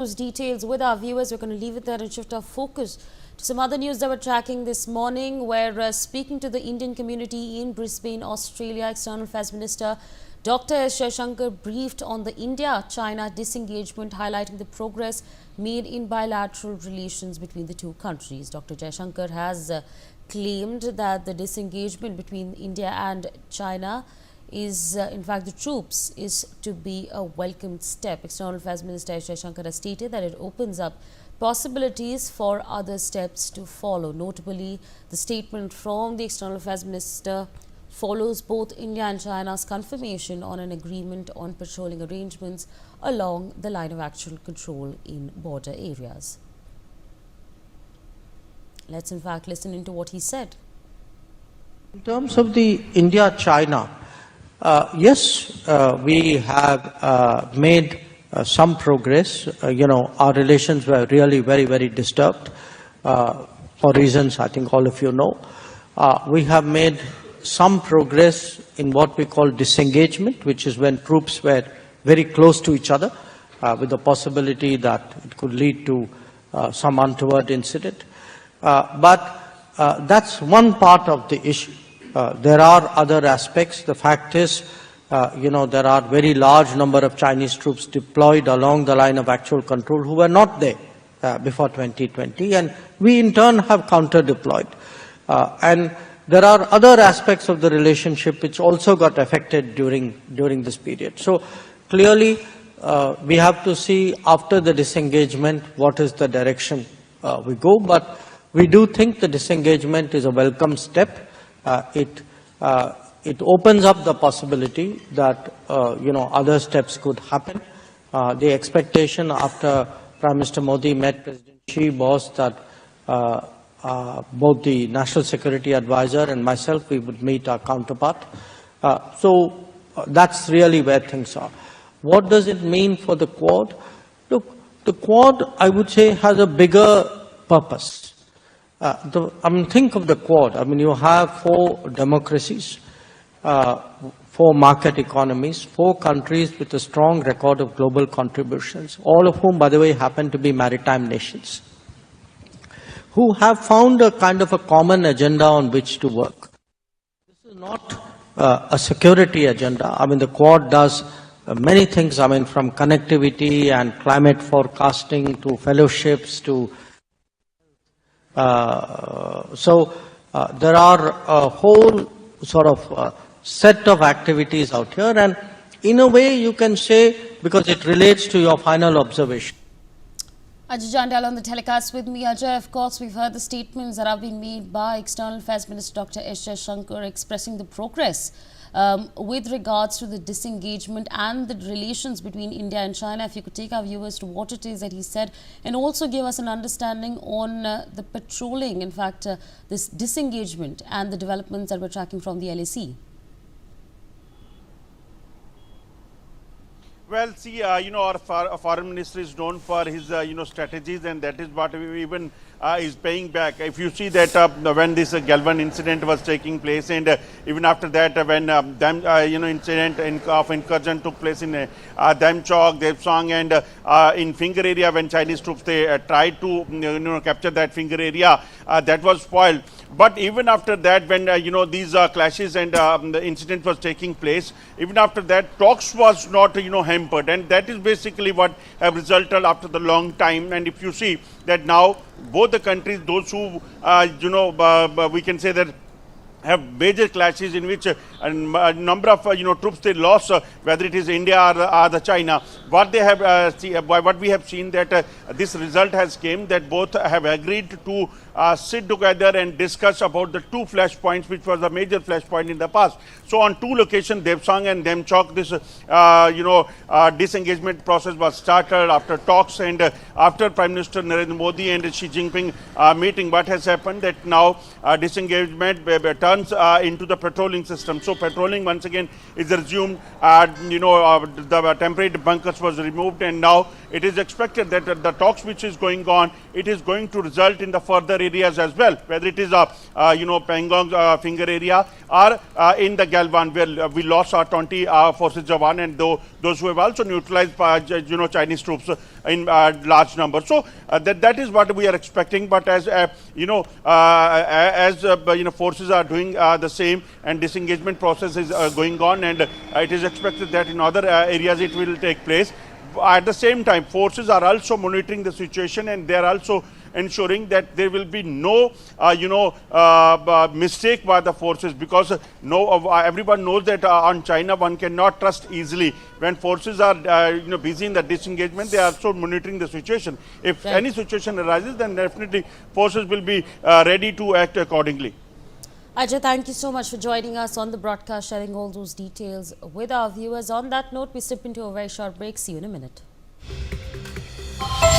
Those details with our viewers. We're going to leave it there and shift our focus to some other news that we're tracking this morning, where speaking to the Indian community in Brisbane, Australia, External Affairs Minister Dr. Jaishankar briefed on the India-China disengagement, highlighting the progress made in bilateral relations between the two countries. Dr. Jaishankar has claimed that the disengagement between India and China is, in fact, the troops is to be a welcomed step. External Affairs Minister Jaishankar has stated that it opens up possibilities for other steps to follow. Notably, the statement from the External Affairs Minister follows both India and China's confirmation on an agreement on patrolling arrangements along the line of actual control in border areas. Let's in fact listen into what he said. In terms of the India-China, yes, we have made some progress. Our relations were really very disturbed for reasons I think all of you know. We have made some progress in what we call disengagement, which is when troops were very close to each other, with the possibility that it could lead to some untoward incident. But that's one part of the issue. There are other aspects. The fact is, there are very large number of Chinese troops deployed along the line of actual control who were not there before 2020, and we in turn have counter-deployed. And there are other aspects of the relationship which also got affected during this period. So clearly, we have to see after the disengagement what is the direction we go. But we do think the disengagement is a welcome step. It opens up the possibility that other steps could happen. The expectation after Prime Minister Modi met President Xi was that both the National Security Advisor and myself, we would meet our counterpart. So that's really where things are. What does it mean for the Quad? Look, the Quad, I would say, has a bigger purpose. Think of the Quad. You have 4 democracies, 4 market economies, 4 countries with a strong record of global contributions, all of whom, by the way, happen to be maritime nations, who have found a kind of a common agenda on which to work. This is not a security agenda. The Quad does many things, from connectivity and climate forecasting to fellowships to there are a whole sort of set of activities out here, and in a way you can say, because it relates to your final observation. Ajay Jandal on the telecast with me. Ajay, of course, we've heard the statements that have been made by External Affairs Minister Dr. S. Jaishankar expressing the progress with regards to the disengagement and the relations between India and China. If you could take our viewers to what it is that he said, and also give us an understanding on the patrolling, in fact, this disengagement and the developments that we're tracking from the LAC. Well, see, our foreign minister is known for his, strategies, and that is what we even is paying back. If you see that when this Galvan incident was taking place, and even after that, when incident of incursion took place in Damchok, Devsang, and in Finger area, when Chinese troops they tried to capture that Finger area, that was spoiled. But even after that, when these clashes and the incident was taking place, even after that, talks was not hampered, and that is basically what have resulted after the long time. And if you see that now both the countries, those who we can say that have major clashes in which a number of troops they lost, whether it is India or the China. What they have what we have seen that this result has came that both have agreed to sit together and discuss about the 2 flashpoints, which was a major flashpoint in the past. So on 2 locations, Devsang and Damchok, this disengagement process was started after talks, and after Prime Minister Narendra Modi and Xi Jinping meeting. What has happened that now disengagement turns into the patrolling system. So patrolling once again is resumed. The temporary bunkers was removed, and now it is expected that the talks which is going on, it is going to result in the further areas as well, whether it is Pangong finger area or in the Galwan, where we lost our 20 forces Jawan, and those who have also neutralized Chinese troops in large numbers. So that is what we are expecting. But as forces are doing the same, and disengagement process is going on, and it is expected that in other areas it will take place. At the same time, forces are also monitoring the situation, and they are also ensuring that there will be no mistake by the forces, because everyone knows that on China one cannot trust easily. When forces are busy in the disengagement, they are also monitoring the situation. If any situation arises, then definitely forces will be ready to act accordingly. Ajay, thank you so much for joining us on the broadcast, sharing all those details with our viewers. On that note, we step into a very short break. See you in a minute.